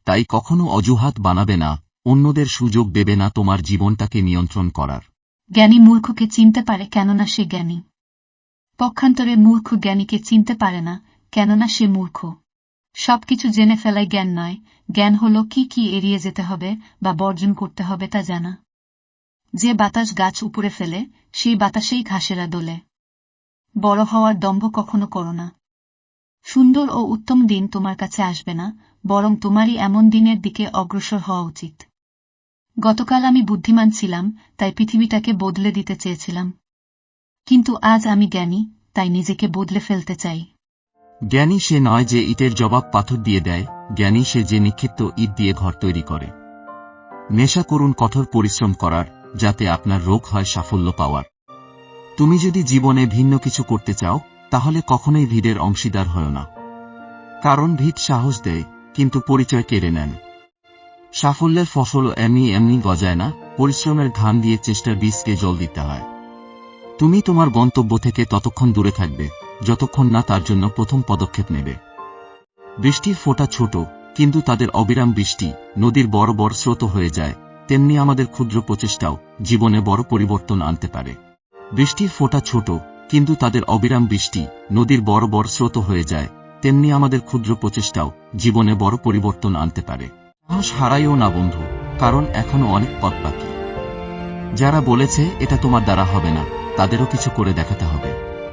তাই কখনো অজুহাত বানাবে না, অন্যদের সুযোগ দেবে না তোমার জীবনটাকে নিয়ন্ত্রণ করার। জ্ঞানী মূর্খকে চিনতে পারে কেননা সে জ্ঞানী। পক্ষান্তরে মূর্খ জ্ঞানীকে চিনতে পারে না, কেননা সে মূর্খ। সবকিছু জেনে ফেলাই জ্ঞান নয়, জ্ঞান হল কি কি এড়িয়ে যেতে হবে বা বর্জন করতে হবে তা জানা। যে বাতাস গাছ উপরে ফেলে, সেই বাতাসেই ঘাসেরা দোলে। বড় হওয়ার দম্ভ কখনো করো না। সুন্দর ও উত্তম দিন তোমার কাছে আসবে না, বরং তোমারই এমন দিনের দিকে অগ্রসর হওয়া উচিত। গতকাল আমি বুদ্ধিমান ছিলাম, তাই পৃথিবীটাকে বদলে দিতে চেয়েছিলাম। কিন্তু আজ আমি জ্ঞানী, তাই নিজেকে বদলে ফেলতে চাই। জ্ঞানী সে নয় যে ইটের জবাব পাথর দিয়ে দেয়, জ্ঞানী সে যে নিক্ষিপ্ত ইট দিয়ে ঘর তৈরি করে। নেশা করুন কঠোর পরিশ্রম করার, যাতে আপনার রোগ হয় সাফল্য পাওয়ার। তুমি যদি জীবনে ভিন্ন কিছু করতে চাও, তাহলে কখনোই ভিড়ের অংশীদার হয় না। কারণ ভিড় সাহস দেয়, কিন্তু পরিচয় কেড়ে নেন। সাফল্যের ফসল এমনি এমনি গজায় না, পরিশ্রমের ঘাম দিয়ে চেষ্টার বীজকে জল দিতে হয়। তুমি তোমার গন্তব্য থেকে ততক্ষণ দূরে থাকবে, যতক্ষণ না তার জন্য প্রথম পদক্ষেপ নেবে। বৃষ্টির ফোঁটা ছোট, কিন্তু তাদের অবিরাম বৃষ্টি নদীর বড় বড় স্রোত হয়ে যায়, তেমনি আমাদের ক্ষুদ্র প্রচেষ্টাও জীবনে বড় পরিবর্তন আনতে পারে। বৃষ্টির ফোঁটা ছোট, কিন্তু তাদের অবিরাম বৃষ্টি নদীর বড় বড় স্রোত হয়ে যায়, তেমনি আমাদের ক্ষুদ্র প্রচেষ্টাও জীবনে বড় পরিবর্তন আনতে পারে। সাহস হারাইও না বন্ধু, কারণ এখনো অনেক পথ বাকি। যারা বলেছে এটা তোমার দ্বারা হবে না, তাদেরও কিছু করে দেখাতে হবে।